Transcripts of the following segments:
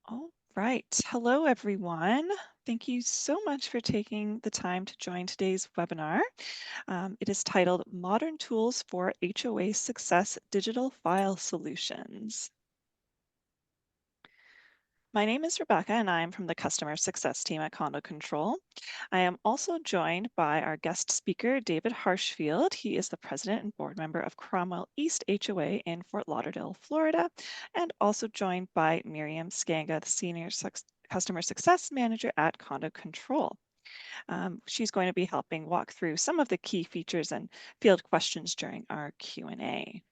All right. Hello, everyone. Thank you so much for taking the time to join today's webinar. It is titled Modern Tools for HOA Success Digital File Solutions. My name is Rebecca, and I am from the Customer Success team at Condo Control. I am also joined by our guest speaker, David Harshfield. He is the president and board member of Cromwell East HOA in Fort Lauderdale, Florida, and also joined by Miriam Skanga, the senior customer success manager at Condo Control. She's going to be helping walk through some of the key features and field questions during our Q&A.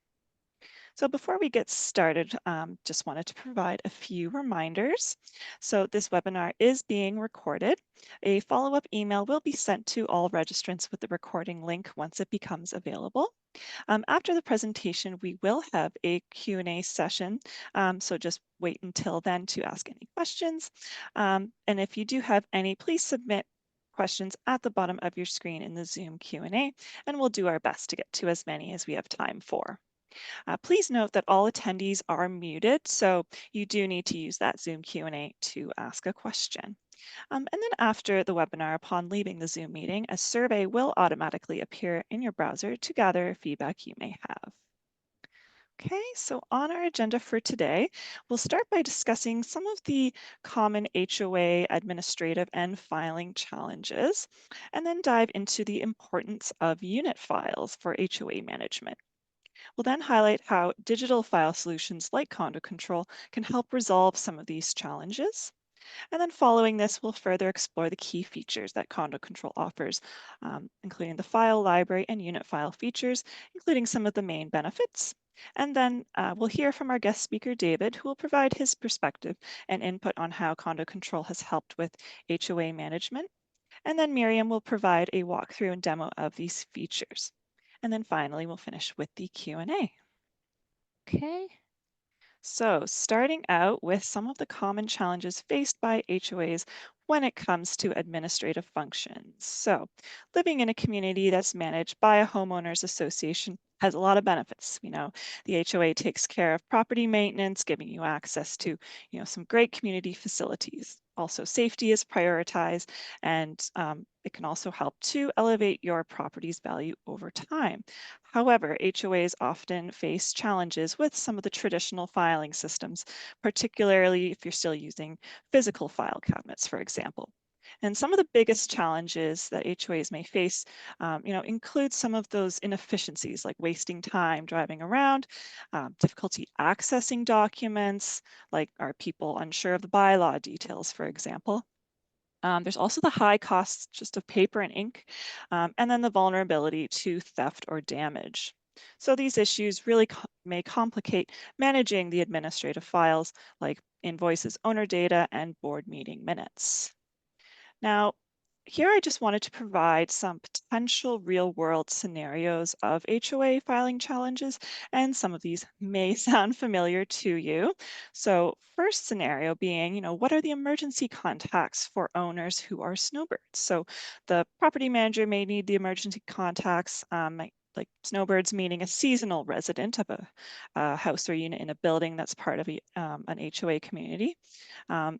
So before we get started, just wanted to provide a few reminders. So this webinar is being recorded. A follow-up email will be sent to all registrants with the recording link once it becomes available. After the presentation, we will have a Q&A session, so just wait until then to ask any questions. And if you do have any, please submit questions at the bottom of your screen in the Zoom Q&A, and we'll do our best to get to as many as we have time for. Please note that all attendees are muted, so you do need to use that Zoom Q&A to ask a question. And then after the webinar, upon leaving the Zoom meeting, a survey will automatically appear in your browser to gather feedback you may have. Okay, so on our agenda for today, we'll start by discussing some of the common HOA administrative and filing challenges, and then dive into the importance of unit files for HOA management. We'll then highlight how digital file solutions like Condo Control can help resolve some of these challenges. And then following this, we'll further explore the key features that Condo Control offers, including the file library and unit file features, including some of the main benefits. And then we'll hear from our guest speaker, David, who will provide his perspective and input on how Condo Control has helped with HOA management. And then Miriam will provide a walkthrough and demo of these features. And then finally, we'll finish with the Q&A. Okay. So starting out with some of the common challenges faced by HOAs when it comes to administrative functions. So living in a community that's managed by a homeowners association has a lot of benefits. The HOA takes care of property maintenance, giving you access to, some great community facilities. Also, safety is prioritized, and it can also help to elevate your property's value over time. However, HOAs often face challenges with some of the traditional filing systems, particularly if you're still using physical file cabinets, for example. And some of the biggest challenges that HOAs may face, include some of those inefficiencies like wasting time driving around, difficulty accessing documents, like are people unsure of the bylaw details, for example. There's also the high costs just of paper and ink, and then the vulnerability to theft or damage. So these issues really may complicate managing the administrative files like invoices, owner data, and board meeting minutes. Now, here I just wanted to provide some potential real-world scenarios of HOA filing challenges, and some of these may sound familiar to you. So first scenario being, what are the emergency contacts for owners who are snowbirds? So the property manager may need the emergency contacts, like snowbirds meaning a seasonal resident of a house or unit in a building that's part of an HOA community.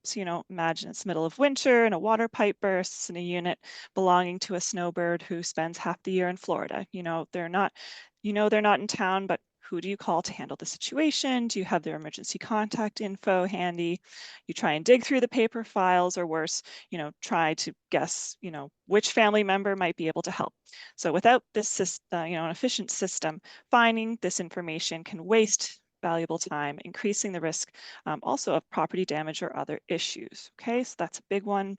So, imagine it's middle of winter and a water pipe bursts in a unit belonging to a snowbird who spends half the year in Florida. They're not in town, but who do you call to handle the situation? Do you have their emergency contact info handy? You try and dig through the paper files, or worse, try to guess, which family member might be able to help. So without this an efficient system, finding this information can waste valuable time, increasing the risk also of property damage or other issues. Okay, so that's a big one.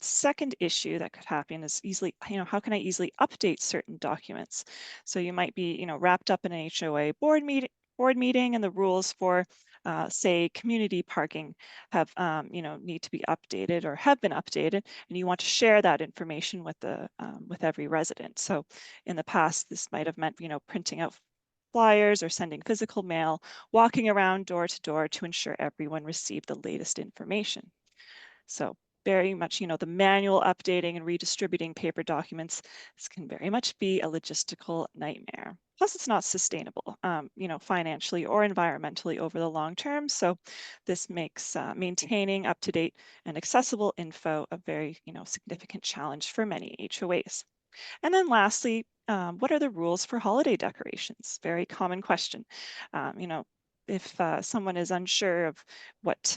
Second issue that could happen is easily, how can I easily update certain documents? So you might be, wrapped up in an HOA board meeting, and the rules for, say, community parking have, need to be updated or have been updated, and you want to share that information with every resident. So in the past, this might have meant, printing out flyers or sending physical mail, walking around door to door to ensure everyone received the latest information. So very much, the manual updating and redistributing paper documents, this can very much be a logistical nightmare. Plus, it's not sustainable, financially or environmentally over the long term. So this makes maintaining up-to-date and accessible info a very, significant challenge for many HOAs. And then lastly, what are the rules for holiday decorations? Very common question. If someone is unsure of what,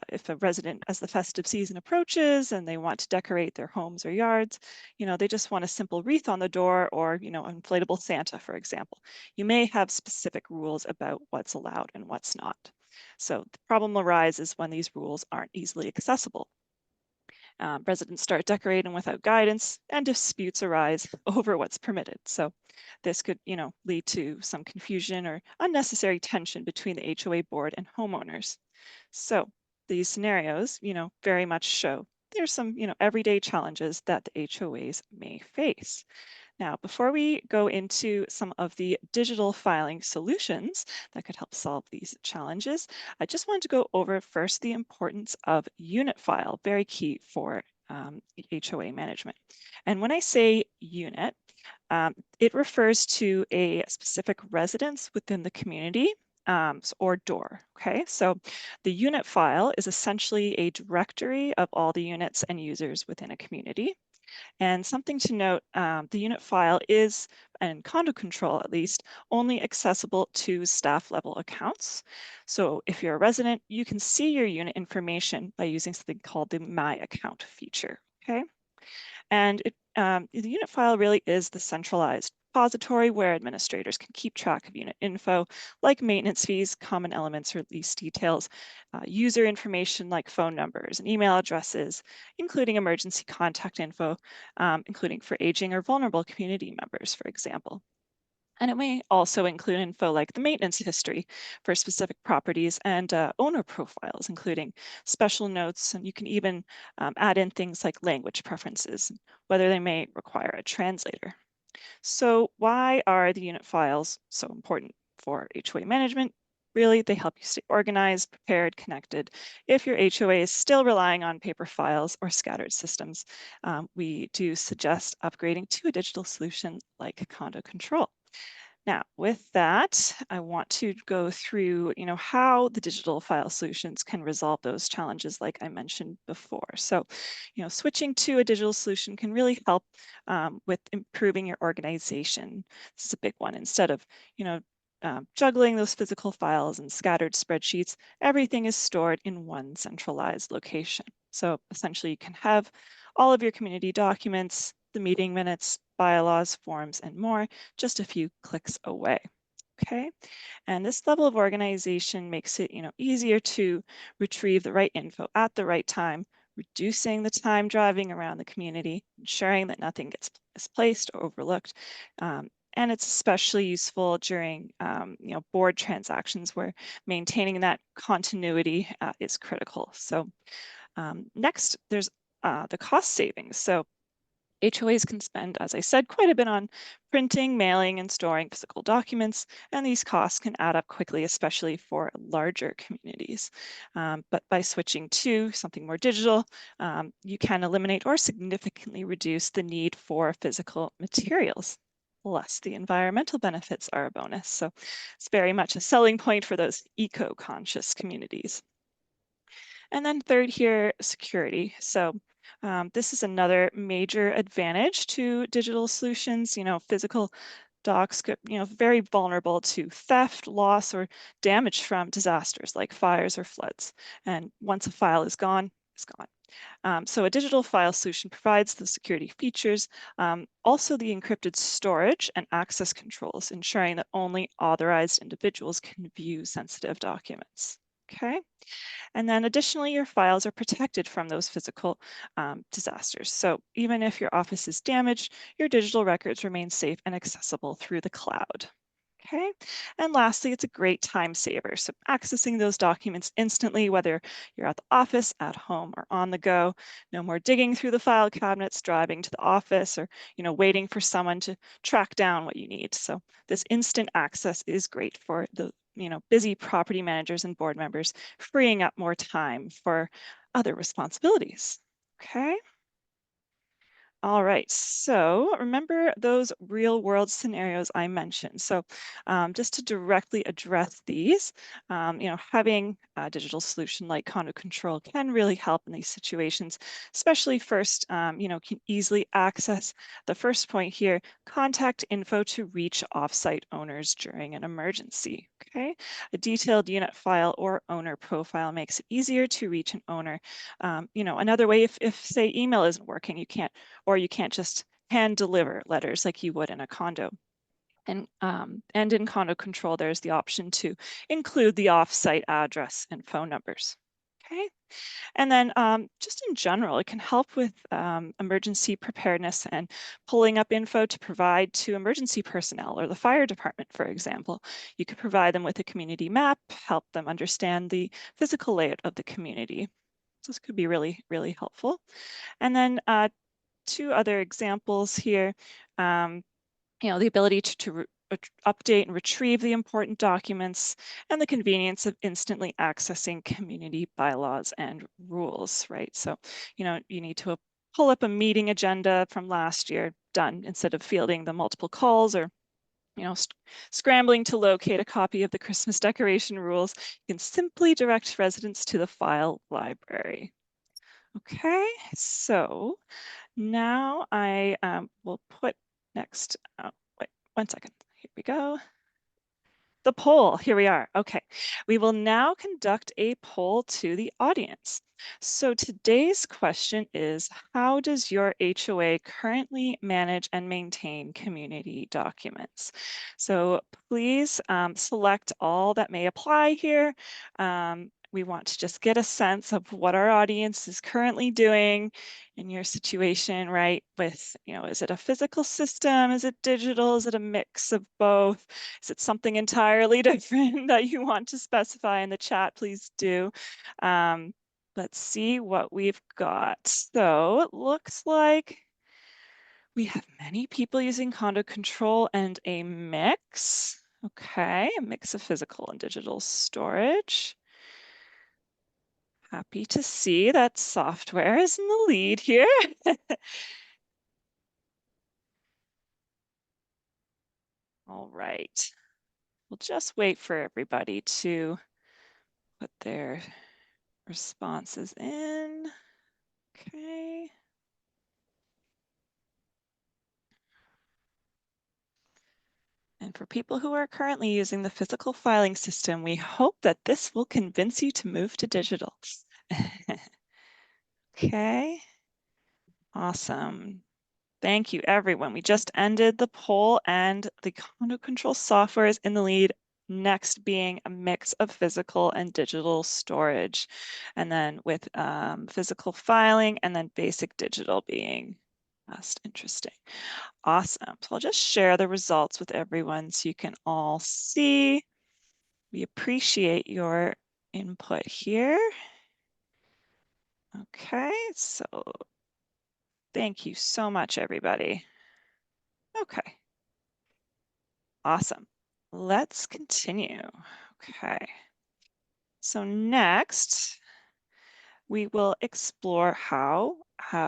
if a resident, as the festive season approaches and they want to decorate their homes or yards, they just want a simple wreath on the door or, inflatable Santa, for example. You may have specific rules about what's allowed and what's not. So the problem arises when these rules aren't easily accessible. Residents start decorating without guidance and disputes arise over what's permitted. So this could, lead to some confusion or unnecessary tension between the HOA board and homeowners. So these scenarios, very much show there's some, everyday challenges that the HOAs may face. Now, before we go into some of the digital filing solutions that could help solve these challenges, I just wanted to go over first the importance of unit file, very key for HOA management. And when I say unit, it refers to a specific residence within the community or door, okay? So the unit file is essentially a directory of all the units and users within a community. And something to note, the unit file is, and condo control at least, only accessible to staff level accounts. So if you're a resident, you can see your unit information by using something called the My Account feature, okay? And the unit file really is the centralized repository where administrators can keep track of unit info like maintenance fees, common elements or lease details, user information like phone numbers and email addresses, including emergency contact info, including for aging or vulnerable community members, for example. And it may also include info like the maintenance history for specific properties and owner profiles, including special notes. And you can even add in things like language preferences, whether they may require a translator. So why are the unit files so important for HOA management? Really, they help you stay organized, prepared, connected. If your HOA is still relying on paper files or scattered systems, we do suggest upgrading to a digital solution like Condo Control. Now, with that, I want to go through, how the digital file solutions can resolve those challenges like I mentioned before. So, switching to a digital solution can really help with improving your organization. This is a big one. Instead of, juggling those physical files and scattered spreadsheets, everything is stored in one centralized location. So essentially you can have all of your community documents, the meeting minutes, bylaws, forms, and more just a few clicks away. Okay, and this level of organization makes it, easier to retrieve the right info at the right time, reducing the time driving around the community, ensuring that nothing gets misplaced or overlooked. And it's especially useful during, board transactions where maintaining that continuity is critical. So next, there's the cost savings. So HOAs can spend, as I said, quite a bit on printing, mailing, and storing physical documents, and these costs can add up quickly, especially for larger communities. But by switching to something more digital, you can eliminate or significantly reduce the need for physical materials. Plus, the environmental benefits are a bonus. So it's very much a selling point for those eco-conscious communities. And then third here, security. So this is another major advantage to digital solutions. Physical docs could, very vulnerable to theft, loss, or damage from disasters like fires or floods. And once a file is gone, it's gone. So a digital file solution provides the security features, also the encrypted storage and access controls, ensuring that only authorized individuals can view sensitive documents. Okay. And then additionally, your files are protected from those physical disasters. So even if your office is damaged, your digital records remain safe and accessible through the cloud. Okay, and lastly, it's a great time saver. So accessing those documents instantly, whether you're at the office, at home, or on the go. No more digging through the file cabinets, driving to the office, or waiting for someone to track down what you need. So this instant access is great for the busy property managers and board members, freeing up more time for other responsibilities. Okay. All right, so remember those real world scenarios I mentioned. So just to directly address these, having a digital solution like Condo Control can really help in these situations, especially first, can easily access the first point here, contact info to reach offsite owners during an emergency, okay? A detailed unit file or owner profile makes it easier to reach an owner. Another way, if say email isn't working, you can't just hand deliver letters like you would in a condo. And in Condo Control, there's the option to include the offsite address and phone numbers. Okay. And then just in general, it can help with emergency preparedness and pulling up info to provide to emergency personnel or the fire department, for example. You could provide them with a community map, help them understand the physical layout of the community. So this could be really, really helpful. And then two other examples here. The ability to update and retrieve the important documents and the convenience of instantly accessing community bylaws and rules, right? So, you need to pull up a meeting agenda from last year, done, instead of fielding the multiple calls or scrambling to locate a copy of the Christmas decoration rules. You can simply direct residents to the file library. Okay, so now I will put next, wait, 1 second. Here we go. The poll, here we are. Okay, we will now conduct a poll to the audience. So today's question is, how does your HOA currently manage and maintain community documents? So please select all that may apply here. We want to just get a sense of what our audience is currently doing in your situation, right? With, is it a physical system? Is it digital? Is it a mix of both? Is it something entirely different that you want to specify in the chat? Please do. Let's see what we've got. So it looks like we have many people using Condo Control and a mix. Okay, a mix of physical and digital storage. Happy to see that software is in the lead here. All right. We'll just wait for everybody to put their responses in. Okay. And for people who are currently using the physical filing system, we hope that this will convince you to move to digital. Okay. Awesome. Thank you, everyone. We just ended the poll and the Condo Control software is in the lead. Next being a mix of physical and digital storage. And then with physical filing and then basic digital being most interesting. Awesome. So I'll just share the results with everyone so you can all see. We appreciate your input here. Okay, so thank you so much, everybody. Okay. Awesome. Let's continue. Okay. So next, we will explore how,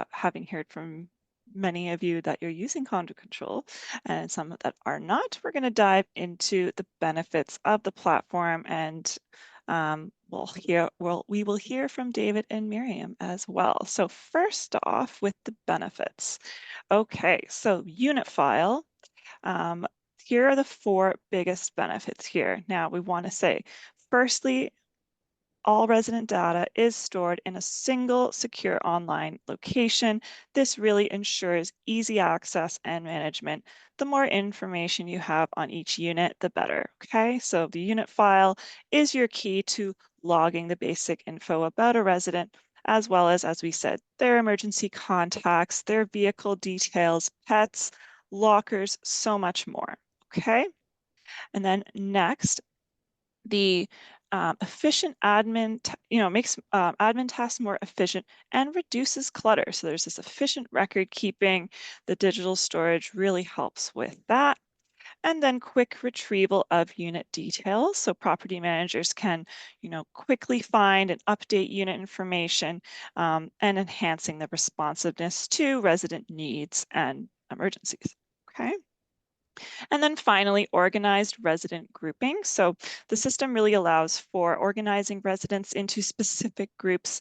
having heard from many of you that you're using Condo Control and some that are not, we're going to dive into the benefits of the platform, and we will hear from David and Miriam as well. So first off, with the benefits. Okay, so unit file. Here are the 4 biggest benefits here. Now we want to say, firstly, all resident data is stored in a single secure online location. This really ensures easy access and management. The more information you have on each unit, the better. Okay, so the unit file is your key to logging the basic info about a resident, as well as we said, their emergency contacts, their vehicle details, pets, lockers, so much more. Okay, and then next, the efficient admin, makes admin tasks more efficient and reduces clutter. So there's this efficient record keeping. The digital storage really helps with that. and then quick retrieval of unit details. So property managers can, quickly find and update unit information, and enhancing the responsiveness to resident needs and emergencies. Okay. And then finally, organized resident grouping. So the system really allows for organizing residents into specific groups,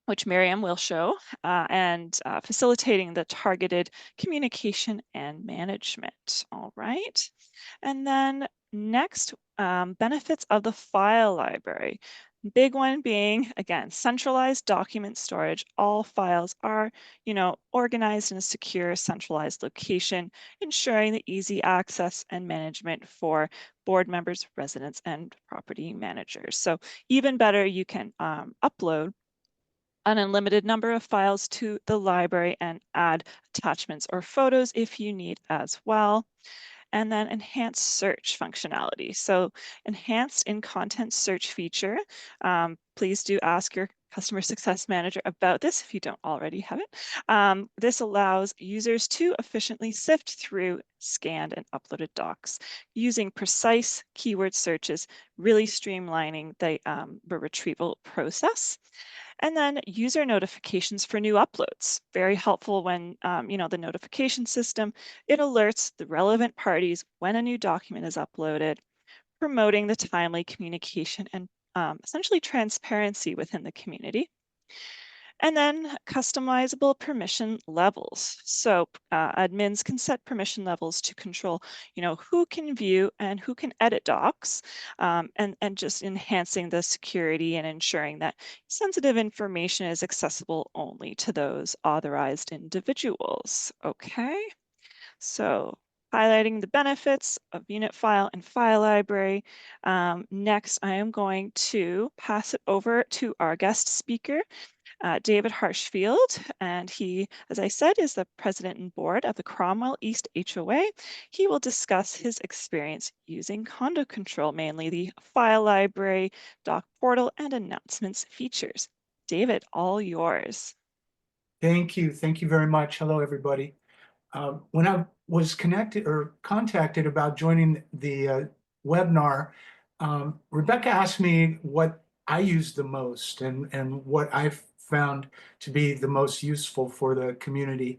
which Miriam will show, and facilitating the targeted communication and management. All right. And then next, benefits of the file library. Big one being, again, centralized document storage. All files are, organized in a secure, centralized location, ensuring the easy access and management for board members, residents, and property managers. So even better, you can upload an unlimited number of files to the library and add attachments or photos if you need as well. And then enhanced search functionality. So enhanced in content search feature. Please do ask your customer success manager about this if you don't already have it. This allows users to efficiently sift through scanned and uploaded docs using precise keyword searches, really streamlining the retrieval process. And then user notifications for new uploads. Very helpful when, the notification system, it alerts the relevant parties when a new document is uploaded, promoting the timely communication and essentially transparency within the community. And then customizable permission levels. So admins can set permission levels to control, who can view and who can edit docs, and just enhancing the security and ensuring that sensitive information is accessible only to those authorized individuals. Okay, so highlighting the benefits of unit file and file library. Next, I am going to pass it over to our guest speaker, David Harshfield, and he, as I said, is the president and board of the Cromwell East HOA. He will discuss his experience using Condo Control, mainly the file library, doc portal, and announcements features. David, all yours. Thank you. Thank you very much. Hello, everybody. When I was connected or contacted about joining the webinar, Rebecca asked me what I use the most and what I've found to be the most useful for the community.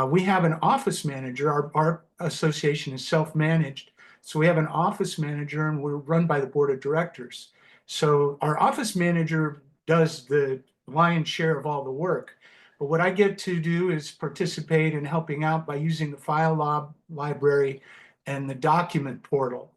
We have an office manager. Our association is self-managed. So we have an office manager and we're run by the board of directors. So our office manager does the lion's share of all the work. But what I get to do is participate in helping out by using the file library and the document portal.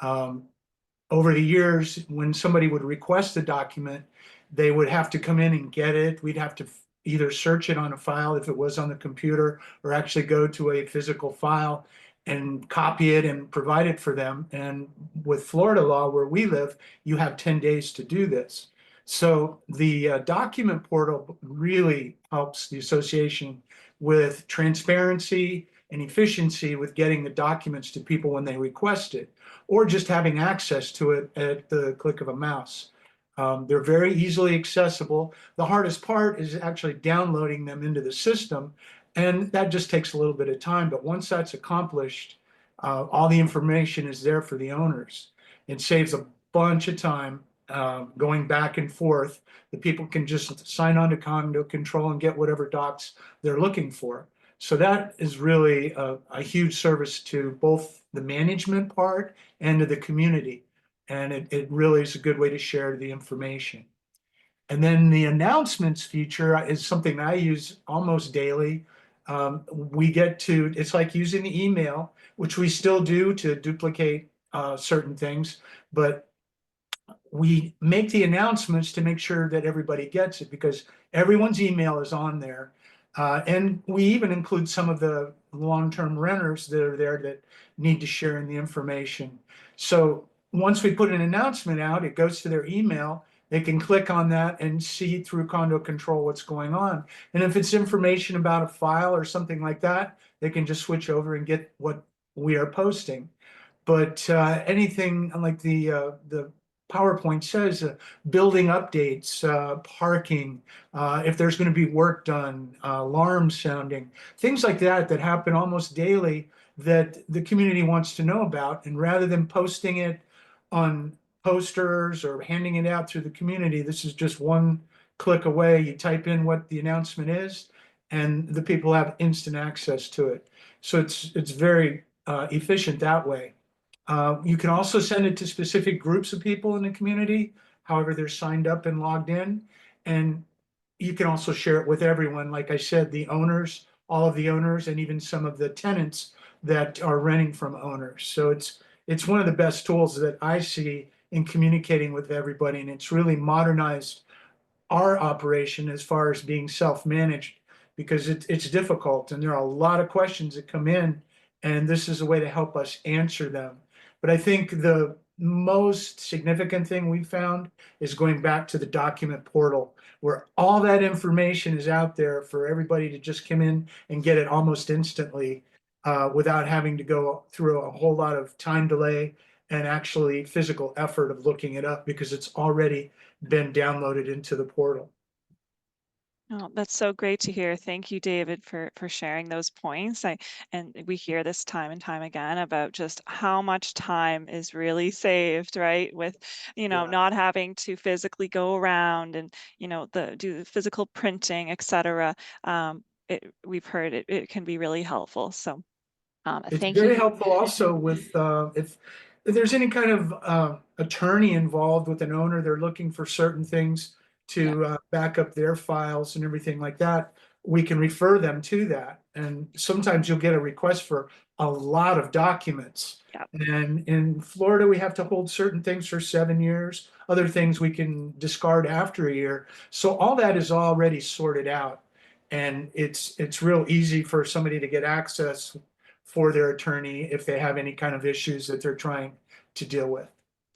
Over the years, when somebody would request a document, they would have to come in and get it. We'd have to either search it on a file if it was on the computer or actually go to a physical file and copy it and provide it for them. And with Florida law, where we live, you have 10 days to do this. So the document portal really helps the association with transparency and efficiency with getting the documents to people when they request it, or just having access to it at the click of a mouse. They're very easily accessible. The hardest part is actually downloading them into the system, and that just takes a little bit of time. But once that's accomplished, all the information is there for the owners. It saves a bunch of time going back and forth. The people can just sign on to Condo Control and get whatever docs they're looking for. So that is really a huge service to both the management part and to the community. And it really is a good way to share the information. And then the announcements feature is something I use almost daily. It's like using the email, which we still do to duplicate certain things, but we make the announcements to make sure that everybody gets it because everyone's email is on there. And we even include some of the long-term renters that are there that need to share in the information. So once we put an announcement out, it goes to their email. They can click on that and see through Condo Control what's going on. And if it's information about a file or something like that, they can just switch over and get what we are posting. But anything like the PowerPoint says, building updates, parking, if there's going to be work done, alarms sounding, things like that that happen almost daily that the community wants to know about. And rather than posting it on posters or handing it out through the community, this is just one click away. You type in what the announcement is, and the people have instant access to it. So it's very efficient that way. You can also send it to specific groups of people in the community, however they're signed up and logged in. And you can also share it with everyone. Like I said, the owners, all of the owners, and even some of the tenants that are renting from owners. So it's one of the best tools that I see in communicating with everybody, and it's really modernized our operation as far as being self-managed because it's difficult and there are a lot of questions that come in, and this is a way to help us answer them. But I think the most significant thing we found is going back to the document portal where all that information is out there for everybody to just come in and get it almost instantly, without having to go through a whole lot of time delay and actually physical effort of looking it up because it's already been downloaded into the portal. Oh, that's so great to hear. Thank you, David, for sharing those points. And we hear this time and time again about just how much time is really saved, right? With, Yeah, not having to physically go around and, do the physical printing, et cetera. We've heard it can be really helpful. So it's thank you. very helpful also with if there's any kind of attorney involved with an owner, they're looking for certain things Yeah, to back up their files and everything like that. We can refer them to that, and sometimes you'll get a request for a lot of documents. yeah. And in Florida, we have to hold certain things for 7 years. Other things we can discard after a year. So all that is already sorted out, and it's real easy for somebody to get access for their attorney if they have any kind of issues that they're trying to deal with.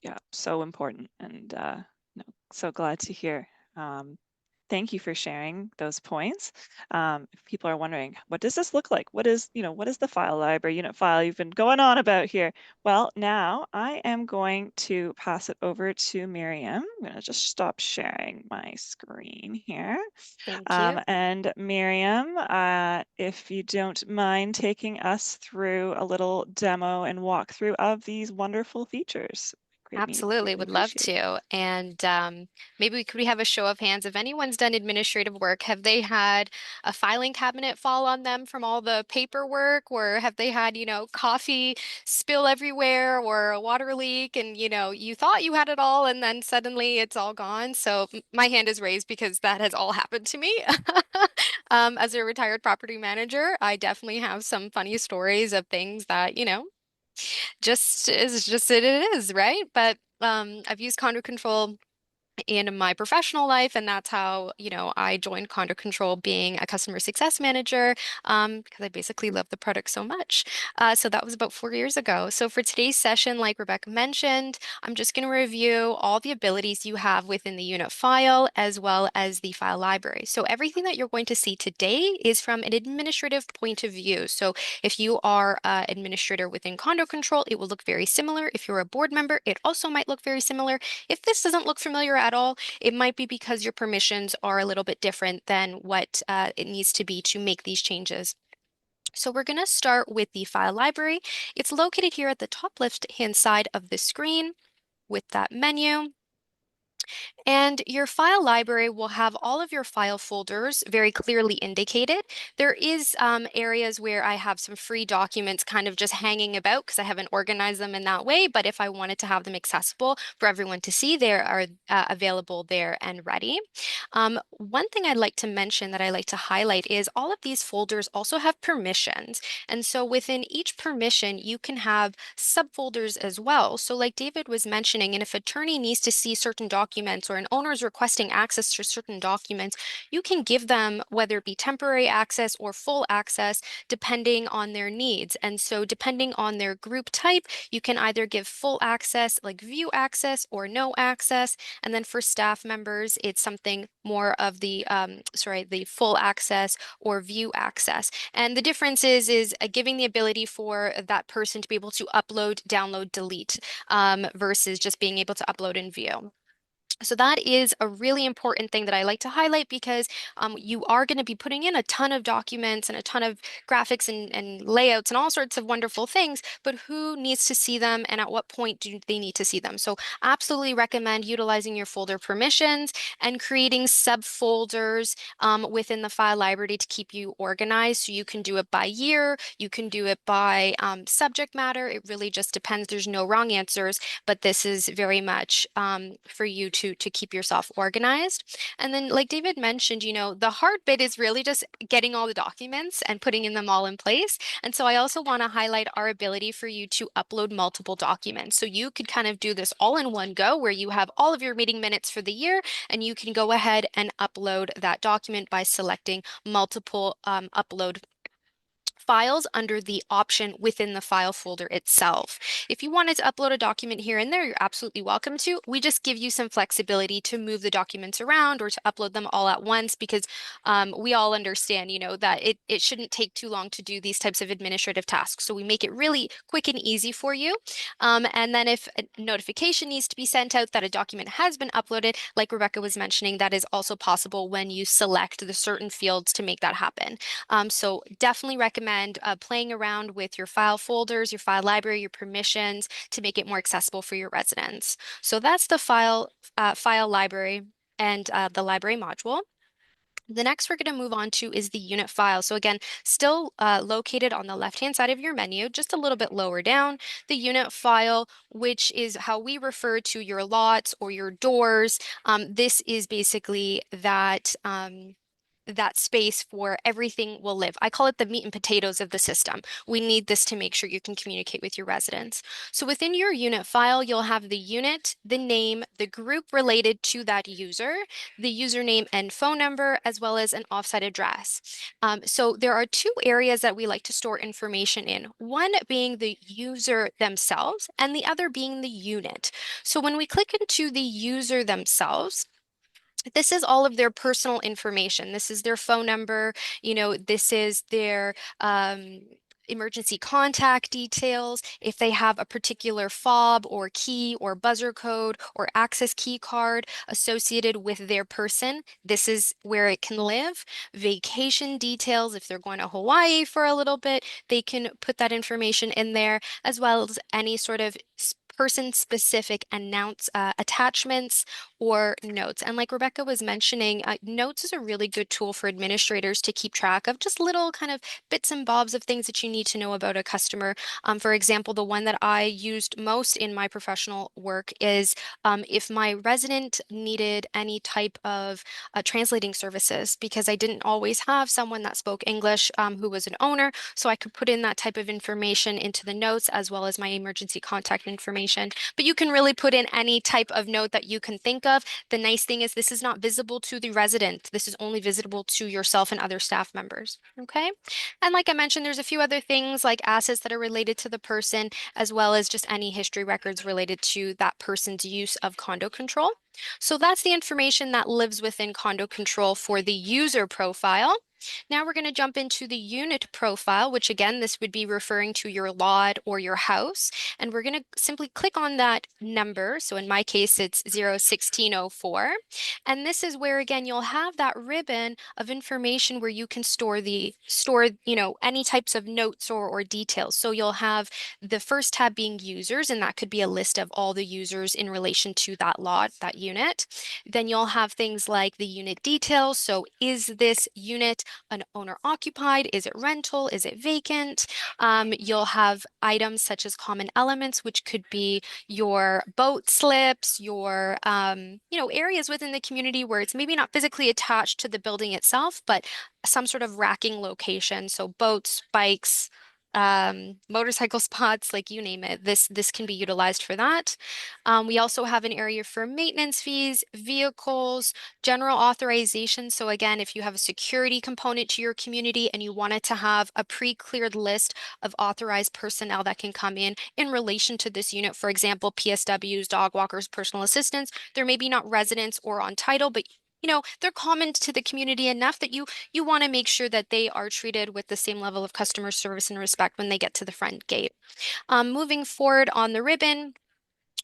Yeah, so important, and no, so glad to hear. Um, Thank you for sharing those points. If people are wondering, what does this look like? What is the file library unit file you've been going on about here? Well, now I am going to pass it over to Miriam. I'm going to just stop sharing my screen here. Thank you. And Miriam, if you don't mind taking us through a little demo and walkthrough of these wonderful features. Absolutely, Greatly would love appreciate. to. And maybe we have a show of hands. If anyone's done administrative work, have they had a filing cabinet fall on them from all the paperwork, or have they had, coffee spill everywhere or a water leak and, you thought you had it all and then suddenly it's all gone? So my hand is raised because that has all happened to me. As a retired property manager, I definitely have some funny stories of things that, just it is, right? But I've used condo control in my professional life, and that's how, I joined Condo Control being a customer success manager, because I basically love the product so much. So that was about 4 years ago. So for today's session, like Rebecca mentioned, I'm just going to review all the abilities you have within the unit file as well as the file library. So everything that you're going to see today is from an administrative point of view. So if you are an administrator within Condo Control, it will look very similar. If you're a board member, it also might look very similar. If this doesn't look familiar at all, it might be because your permissions are a little bit different than what it needs to be to make these changes. So we're going to start with the file library. It's located here at the top left-hand side of the screen with that menu. And your file library will have all of your file folders very clearly indicated. There is areas where I have some free documents kind of just hanging about because I haven't organized them in that way. But if I wanted to have them accessible for everyone to see, they are available there and ready. One thing I'd like to mention that I like to highlight is all of these folders also have permissions. And so within each permission, you can have subfolders as well. So like David was mentioning, and if attorney needs to see certain documents or an owner is requesting access to certain documents, you can give them whether it be temporary access or full access depending on their needs. And so depending on their group type, you can either give full access, like view access, or no access. And then for staff members, it's something more of the the full access or view access. And the difference is giving the ability for that person to be able to upload, download, delete, versus just being able to upload and view. So that is a really important thing that I like to highlight because you are going to be putting in a ton of documents and a ton of graphics and layouts and all sorts of wonderful things, but who needs to see them and at what point do they need to see them? So absolutely recommend utilizing your folder permissions and creating subfolders within the file library to keep you organized. So you can do it by year, you can do it by subject matter. It really just depends. There's no wrong answers, but this is very much for you to keep yourself organized. And then, like David mentioned, the hard bit is really just getting all the documents and putting them all in place. And so I also want to highlight our ability for you to upload multiple documents. So you could kind of do this all in one go where you have all of your meeting minutes for the year and you can go ahead and upload that document by selecting multiple upload files under the option within the file folder itself. If you wanted to upload a document here and there, you're absolutely welcome to. We just give you some flexibility to move the documents around or to upload them all at once because we all understand, that it shouldn't take too long to do these types of administrative tasks. So we make it really quick and easy for you. And then if a notification needs to be sent out that a document has been uploaded, like Rebecca was mentioning, that is also possible when you select the certain fields to make that happen. So definitely recommend playing around with your file folders, your file library, your permissions to make it more accessible for your residents. So that's the file library and the library module. The next we're going to move on to is the unit file. So again, still located on the left-hand side of your menu, just a little bit lower down, the unit file, which is how we refer to your lots or your doors. This is basically that space for everything will live. I call it the meat and potatoes of the system. We need this to make sure you can communicate with your residents. So within your unit file, you'll have the unit, the name, the group related to that user, the username and phone number, as well as an offsite address. So there are two areas that we like to store information in, one being the user themselves and the other being the unit. So when we click into the user themselves, this is all of their personal information. This is their phone number, this is their emergency contact details. If they have a particular fob or key or buzzer code or access key card associated with their person, this is where it can live. Vacation details, if they're going to Hawaii for a little bit, they can put that information in there, as well as any sort of person-specific attachments or notes. And like Rebecca was mentioning, notes is a really good tool for administrators to keep track of just little kind of bits and bobs of things that you need to know about a customer. For example, the one that I used most in my professional work is if my resident needed any type of translating services, because I didn't always have someone that spoke English who was an owner, so I could put in that type of information into the notes as well as my emergency contact information. But you can really put in any type of note that you can think of. The nice thing is this is not visible to the resident. This is only visible to yourself and other staff members. Okay. And like I mentioned, there's a few other things like assets that are related to the person, as well as just any history records related to that person's use of condo control. So that's the information that lives within condo control for the user profile. Now we're going to jump into the unit profile, which again, this would be referring to your lot or your house. And we're going to simply click on that number. So in my case, it's 01604. And this is where, again, you'll have that ribbon of information where you can store, any types of notes or details. So you'll have the first tab being users, and that could be a list of all the users in relation to that lot, that unit. Then you'll have things like the unit details. So is this unit an owner occupied? Is it rental? Is it vacant? You'll have items such as common elements, which could be your boat slips, your areas within the community where it's maybe not physically attached to the building itself, but some sort of racking location. So boats, bikes, motorcycle spots, like you name it. This can be utilized for that. We also have an area for maintenance fees, vehicles, general authorization. So again, if you have a security component to your community and you wanted to have a pre-cleared list of authorized personnel that can come in relation to this unit, for example, PSWs, dog walkers, personal assistants, they're maybe not residents or on title, but they're common to the community enough that you want to make sure that they are treated with the same level of customer service and respect when they get to the front gate. Moving forward on the ribbon,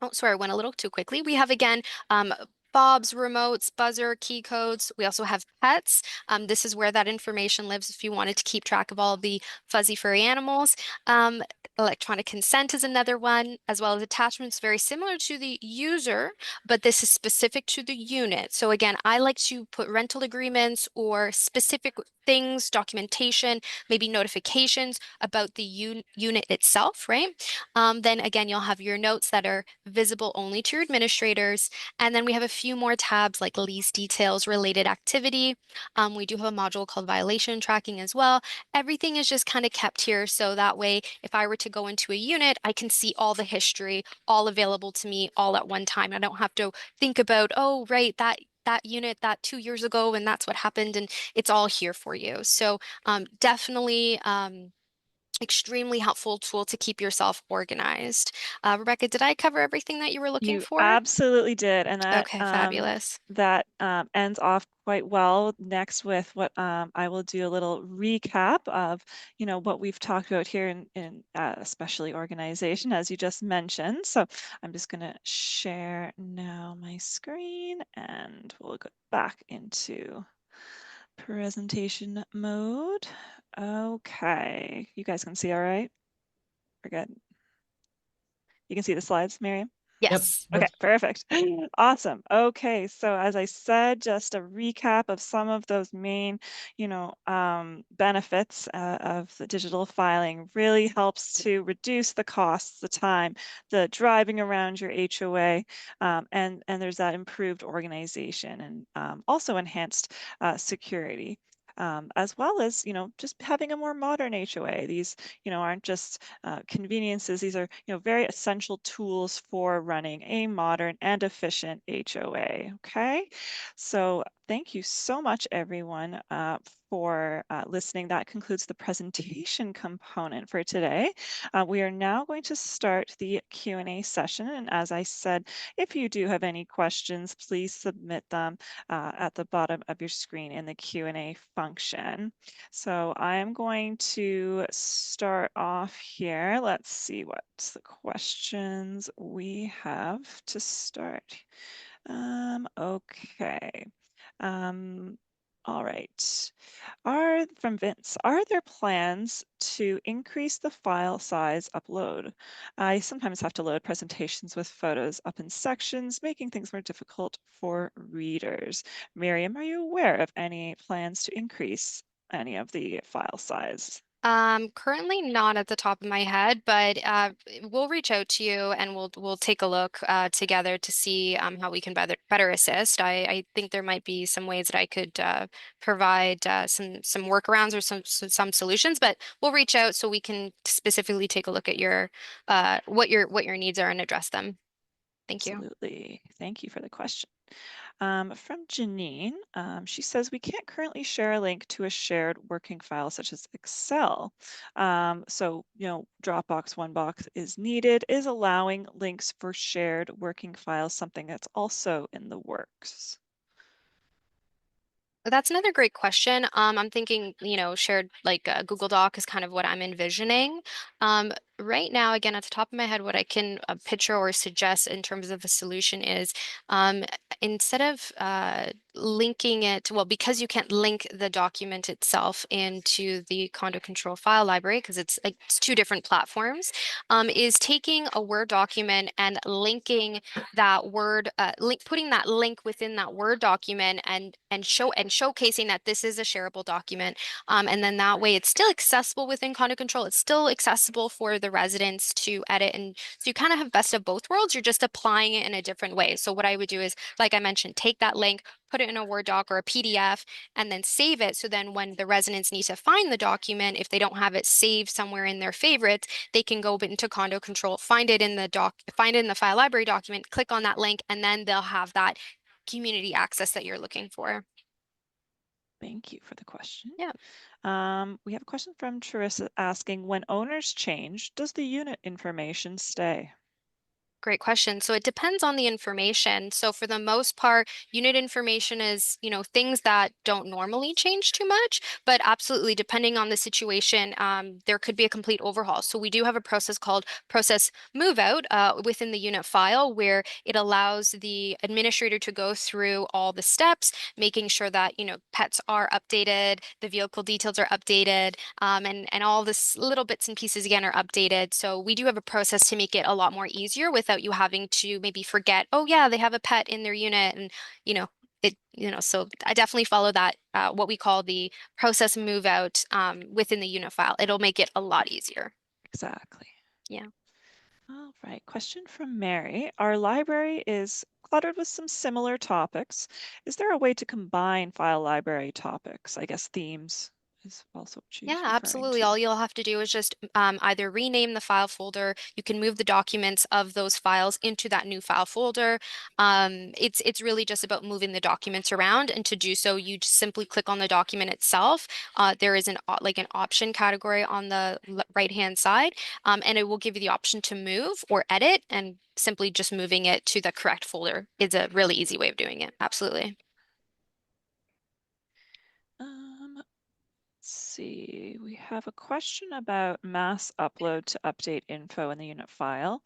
oh, sorry, I went a little too quickly. We have again fobs, remotes, buzzer, key codes. We also have pets. This is where that information lives if you wanted to keep track of all of the fuzzy furry animals. Um, Electronic consent is another one, as well as attachments very similar to the user, but this is specific to the unit. So again, I like to put rental agreements or specific things, documentation, maybe notifications about the unit itself, right? Then again, you'll have your notes that are visible only to your administrators. And then we have a few more tabs like lease details, related activity. We do have a module called violation tracking as well. Everything is just kind of kept here. So that way, if I were to go into a unit, I can see all the history, all available to me all at one time. I don't have to think about, oh, right, that unit that 2 years ago, and that's what happened, and it's all here for you. So definitely extremely helpful tool to keep yourself organized. Rebecca, did I cover everything that you were looking You for? absolutely did, and Okay, fabulous. that ends off quite well next with what I will do a little recap of, what we've talked about here in especially organization, as you just mentioned. So I'm just going to share now my screen, and we'll go back into presentation mode. Okay, you guys can see all right? We're good. You can see the slides, Miriam? Yep. Yes. Okay, Yes. perfect. Awesome. Okay, so as I said, just a recap of some of those main, benefits of the digital filing really helps to reduce the costs, the time, the driving around your HOA, and there's that improved organization and also enhanced security. As well as, just having a more modern HOA. These, aren't just conveniences. These are, very essential tools for running a modern and efficient HOA. Okay, so thank you so much, everyone, for listening. That concludes the presentation component for today. We are now going to start the Q&A session. And as I said, if you do have any questions, please submit them at the bottom of your screen in the Q&A function. So I am going to start off here. Let's see what the questions we have to start. Okay. Um, all right. From Vince, are there plans to increase the file size upload? I sometimes have to load presentations with photos up in sections, making things more difficult for readers. Miriam, are you aware of any plans to increase any of the file size? Currently not at the top of my head, but we'll reach out to you and we'll take a look together to see how we can better assist. I think there might be some ways that I could provide some workarounds or some solutions, but we'll reach out so we can specifically take a look at your what your needs are and address them. Thank you. Absolutely. Thank you for the question. From Janine, she says we can't currently share a link to a shared working file such as Excel. So, Dropbox, OneBox is needed. Is allowing links for shared working files something that's also in the works? That's another great question. I'm thinking, shared like Google Doc is kind of what I'm envisioning. Right now, again, at the top of my head, what I can picture or suggest in terms of a solution is instead of linking it, well, because you can't link the document itself into the condo control file library because it's two different platforms, is taking a Word document and linking that word putting that link within that Word document and showcasing that this is a shareable document. And then that way it's still accessible within condo control. It's still accessible for the residents to edit. And so you kind of have best of both worlds. You're just applying it in a different way. So what I would do is, like I mentioned, take that link, put it in a Word doc or a PDF, and then save it. So then when the residents need to find the document, if they don't have it saved somewhere in their favorites, they can go into condo control, find it in the file library document, click on that link, and then they'll have that community access that you're looking for. Thank you for the question. Yeah. We have a question from Teresa asking, when owners change, does the unit information stay? Great question. So it depends on the information. So for the most part, unit information is, things that don't normally change too much, but absolutely depending on the situation, there could be a complete overhaul. So we do have a process called process move out within the unit file where it allows the administrator to go through all the steps, making sure that, pets are updated, the vehicle details are updated, and all this little bits and pieces again are updated. So we do have a process to make it a lot more easier without you having to maybe forget, oh yeah, they have a pet in their unit, and so I definitely follow that what we call the process move out within the unit file. It'll make it a lot easier. Exactly. Yeah. All right, question from Mary. Our library is cluttered with some similar topics. Is there a way to combine file library topics? I guess themes is also what Yeah, she's referring absolutely. to. All you'll have to do is just either rename the file folder. You can move the documents of those files into that new file folder. It's really just about moving the documents around, and to do so, you just simply click on the document itself. There is like an option category on the right-hand side, and it will give you the option to move or edit, and simply just moving it to the correct folder is a really easy way of doing it. Absolutely. Let's see, we have a question about mass upload to update info in the unit file.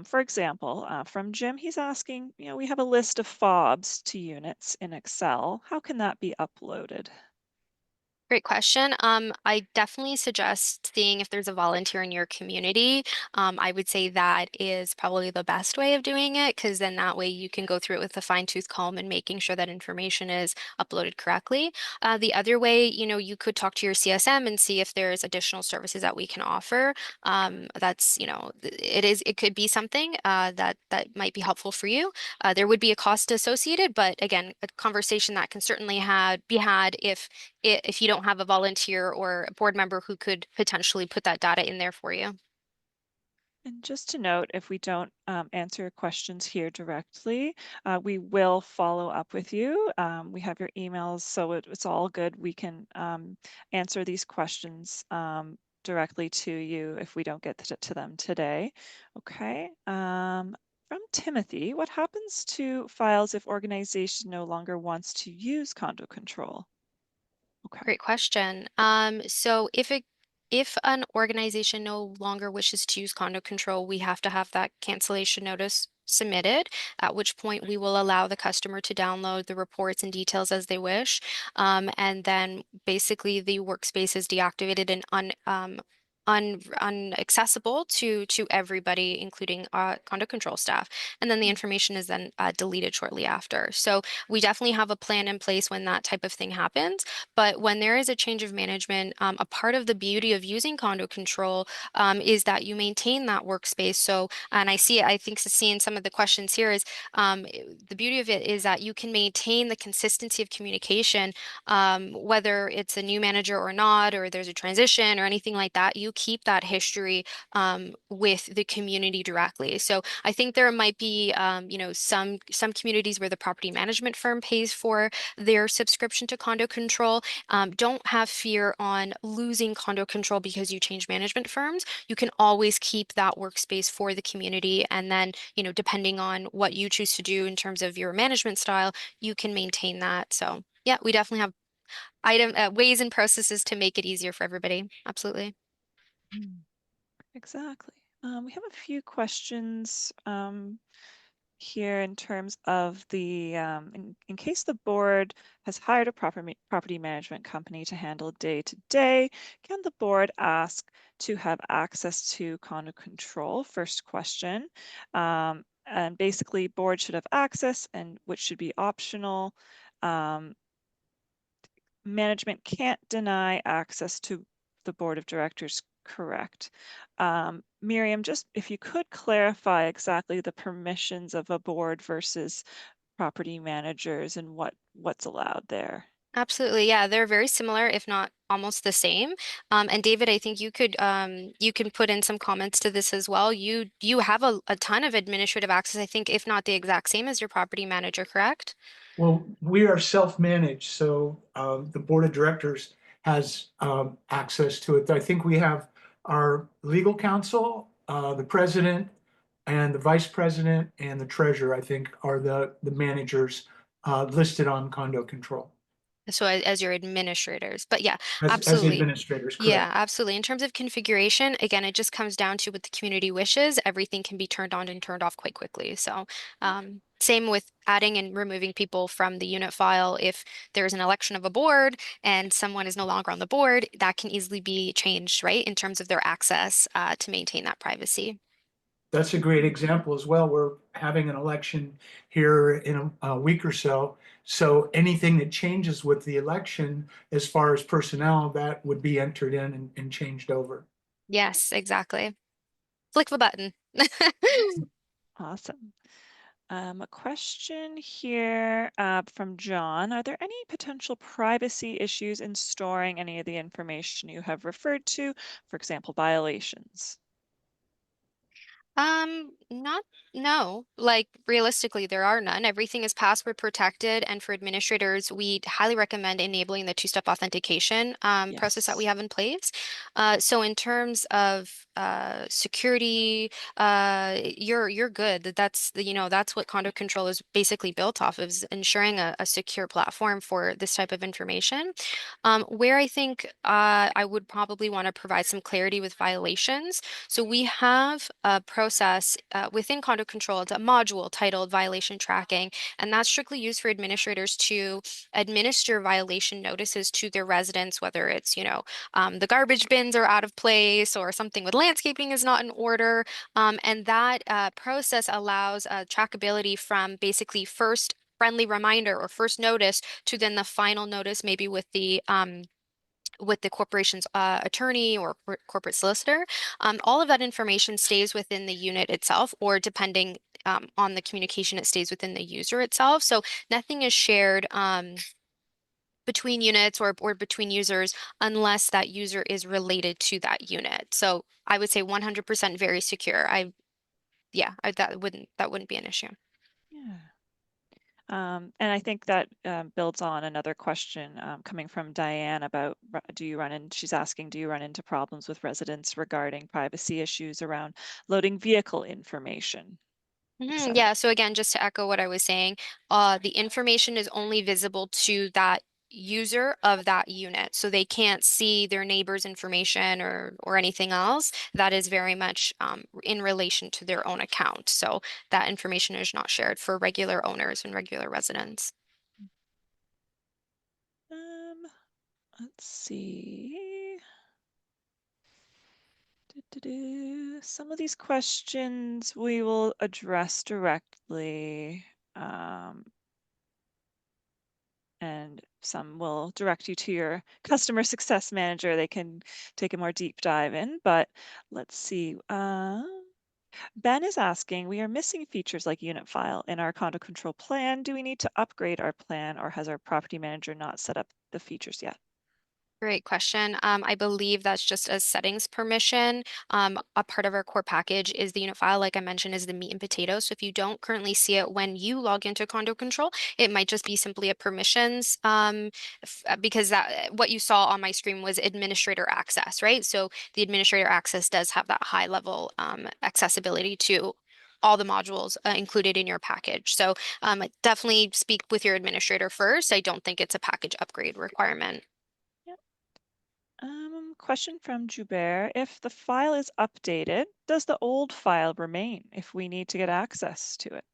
For example, from Jim, he's asking, we have a list of fobs to units in Excel. How can that be uploaded? Great question. I definitely suggest seeing if there's a volunteer in your community. I would say that is probably the best way of doing it, because then that way you can go through it with a fine-tooth comb and making sure that information is uploaded correctly. The other way, you could talk to your CSM and see if there's additional services that we can offer. That's, it could be something that might be helpful for you. There would be a cost associated, but again, a conversation that can certainly be had if you don't have a volunteer or a board member who could potentially put that data in there for you. And just to note, if we don't answer questions here directly, we will follow up with you. We have your emails, so it's all good. We can answer these questions directly to you if we don't get to them today. Okay. From Timothy, what happens to files if organization no longer wants to use condo control? Okay. Great question. So if an organization no longer wishes to use condo control, we have to have that cancellation notice submitted, at which point we will allow the customer to download the reports and details as they wish. And then basically the workspace is deactivated and unaccessible to everybody, including condo control staff. And then the information is then deleted shortly after. So we definitely have a plan in place when that type of thing happens. But when there is a change of management, a part of the beauty of using condo control is that you maintain that workspace. So, and I think seeing some of the questions here is the beauty of it is that you can maintain the consistency of communication, whether it's a new manager or not, or there's a transition or anything like that. You keep that history with the community directly. So I think there might be, some communities where the property management firm pays for their subscription to condo control. Don't have fear on losing condo control because you change management firms. You can always keep that workspace for the community. And then, depending on what you choose to do in terms of your management style, you can maintain that. So yeah, we definitely have ways and processes to make it easier for everybody. Absolutely. Exactly. We have a few questions here in terms of the, in case the board has hired a property management company to handle day-to-day, can the board ask to have access to condo control? First question. And basically, board should have access, and which should be optional. Management can't deny access to the board of directors, correct? Miriam, just if you could clarify exactly the permissions of a board versus property managers and what's allowed there. Absolutely. Yeah, they're very similar, if not almost the same. And David, I think you can put in some comments to this as well. You have a ton of administrative access, I think, if not the exact same as your property manager, correct? Well, we are self-managed, so the board of directors has access to it. I think we have our legal counsel, the president, and the vice president and the treasurer, I think, are the managers listed on condo control So as your administrators. But yeah, as absolutely. administrators, Yeah, correct? absolutely. In terms of configuration, again, it just comes down to what the community wishes. Everything can be turned on and turned off quite quickly. So, same with adding and removing people from the unit file. If there's an election of a board and someone is no longer on the board, that can easily be changed, right, in terms of their access to maintain that privacy. That's a great example as well. We're having an election here in a week or so. So anything that changes with the election, as far as personnel, that would be entered in and changed over. Yes, exactly. Flick of a button. Awesome. A question here from John. Are there any potential privacy issues in storing any of the information you have referred to, for example, violations? Not, no. Like realistically, there are none. Everything is password protected, and for administrators, we highly recommend enabling the two-step authentication process that we Yes. have in place. So in terms of security, you're good. That's the, that's what condo control is basically built off of, is ensuring a secure platform for this type of information. Where I think I would probably want to provide some clarity with violations. So we have a process within Condo Control. It's a module titled Violation Tracking, and that's strictly used for administrators to administer violation notices to their residents, whether it's, the garbage bins are out of place or something with landscaping is not in order. And that process allows trackability from basically first friendly reminder or first notice to then the final notice, maybe with the corporation's attorney or corporate solicitor. All of that information stays within the unit itself, or depending on the communication, it stays within the user itself. So nothing is shared between units or between users unless that user is related to that unit. So I would say 100% very secure. Yeah, that wouldn't be an issue. Yeah. And I think that builds on another question coming from Diane about she's asking, do you run into problems with residents regarding privacy issues around loading vehicle information, etc.? Yeah, so again, just to echo what I was saying, the information is only visible to that user of that unit. So they can't see their neighbor's information or anything else. That is very much in relation to their own account. So that information is not shared for regular owners and regular residents. Um, let's see. Some of these questions we will address directly, and some will direct you to your customer success manager. They can take a more deep dive in, but let's see. Ben is asking, we are missing features like unit file in our condo control plan. Do we need to upgrade our plan, or has our property manager not set up the features yet? Great question. I believe that's just a settings permission. A part of our core package is the unit file, like I mentioned, is the meat and potatoes. So if you don't currently see it when you log into Condo Control, it might just be simply a permissions because that what you saw on my screen was administrator access, right? So the administrator access does have that high level accessibility to all the modules included in your package. So definitely speak with your administrator first. I don't think it's a package upgrade requirement. Question from Joubert. If the file is updated, does the old file remain if we need to get access to it?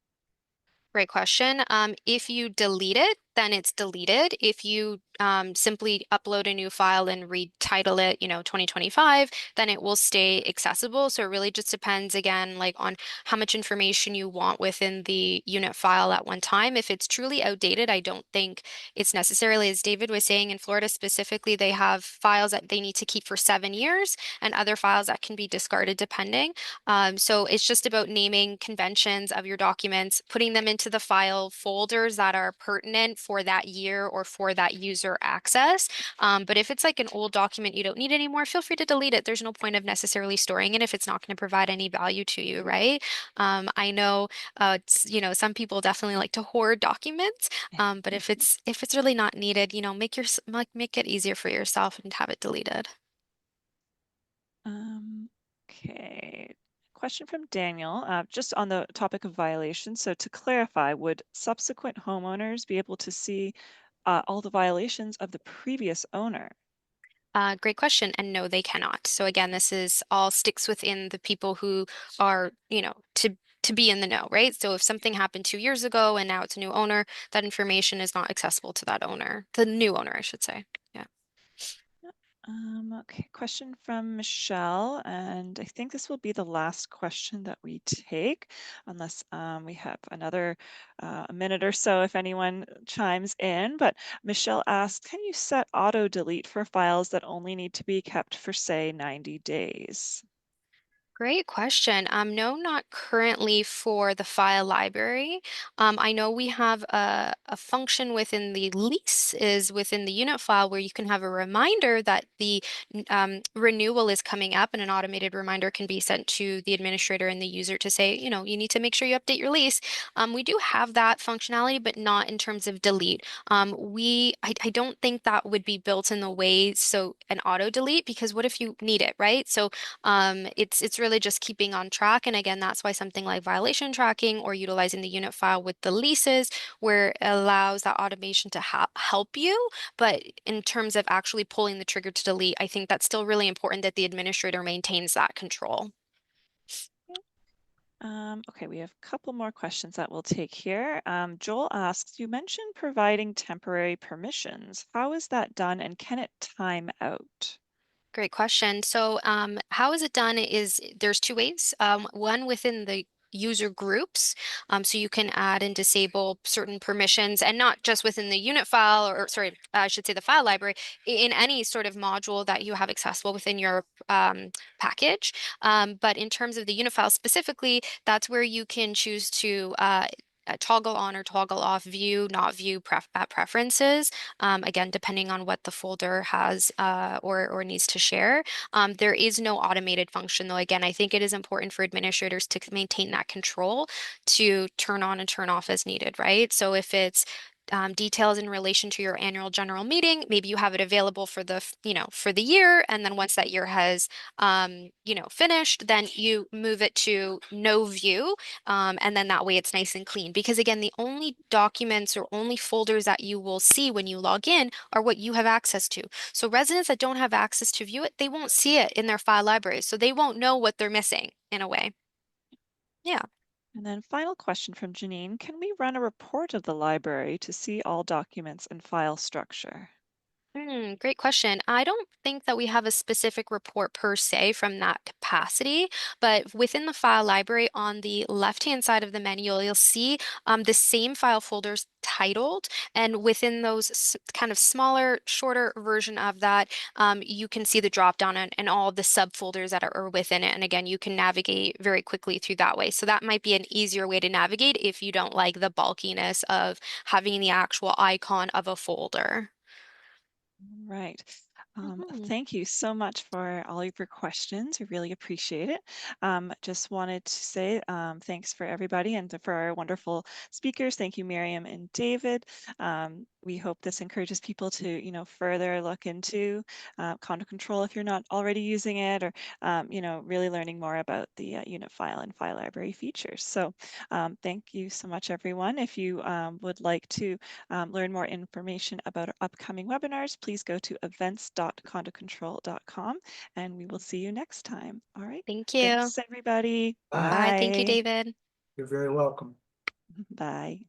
Great question. If you delete it, then it's deleted. If you simply upload a new file and retitle it, 2025, then it will stay accessible. So it really just depends again, like on how much information you want within the unit file at one time. If it's truly outdated, I don't think it's necessarily, as David was saying, in Florida specifically, they have files that they need to keep for 7 years and other files that can be discarded depending. So it's just about naming conventions of your documents, putting them into the file folders that are pertinent for that year or for that user access. But if it's like an old document you don't need anymore, feel free to delete it. There's no point of necessarily storing it if it's not going to provide any value to you, right? I know, some people definitely like to hoard documents, but if it's really not needed, make it easier for yourself and have it deleted. Okay. question from Daniel, just on the topic of violations. So to clarify, would subsequent homeowners be able to see all the violations of the previous owner? Great question. And no, they cannot. So again, this is all sticks within the people who are, to be in the know, right? So if something happened 2 years ago and now it's a new owner, that information is not accessible to that owner, the new owner, I should say. Yeah. Okay, question from Michelle, and I think this will be the last question that we take, unless we have another a minute or so if anyone chimes in. But Michelle asks, can you set auto delete for files that only need to be kept for, say, 90 days? Great question. No, not currently for the file library. I know we have a function within the lease is within the unit file where you can have a reminder that the renewal is coming up, and an automated reminder can be sent to the administrator and the user to say, you need to make sure you update your lease. We do have that functionality, but not in terms of delete. I don't think that would be built in the way, so an auto delete, because what if you need it, right? So it's really just keeping on track. And again, that's why something like violation tracking or utilizing the unit file with the leases, where it allows that automation to help you. But in terms of actually pulling the trigger to delete, I think that's still really important that the administrator maintains that control. Okay, we have a couple more questions that we'll take here. Joel asks, you mentioned providing temporary permissions. How is that done and can it time out? Great question. So, how is it done is there's two ways. One within the user groups. So you can add and disable certain permissions, and not just within the unit file, or sorry, I should say the file library, in any sort of module that you have accessible within your package. But in terms of the unit file specifically, that's where you can choose to toggle on or toggle off view, not view preferences. Again, depending on what the folder has or needs to share. There is no automated function, though. Again, I think it is important for administrators to maintain that control to turn on and turn off as needed, right? So if it's details in relation to your annual general meeting, maybe you have it available for for the year, and then once that year has finished, then you move it to no view, and then that way it's nice and clean. Because again, the only documents or only folders that you will see when you log in are what you have access to. So residents that don't have access to view it, they won't see it in their file libraries, so they won't know what they're missing in a way. Yeah. And then final question from Janine, can we run a report of the library to see all documents and file structure? Great question. I don't think that we have a specific report per se from that capacity, but within the file library on the left-hand side of the menu, you'll see the same file folders titled, and within those kind of smaller, shorter version of that, you can see the drop down and all the subfolders that are within it. And again, you can navigate very quickly through that way. So that might be an easier way to navigate if you don't like the bulkiness of having the actual icon of a folder. Right. Mhm. Thank you so much for all of your questions. We really appreciate it. Just wanted to say thanks for everybody and for our wonderful speakers. Thank you, Miriam and David. We hope this encourages people to, further look into condo control if you're not already using it, or, really learning more about the unit file and file library features. So thank you so much, everyone. If you would like to learn more information about our upcoming webinars, please go to events.condocontrol.com and we will see you next time. All right. Thank you. Thanks, everybody. Bye. Bye. Thank you, Bye. David. You're very welcome. Bye.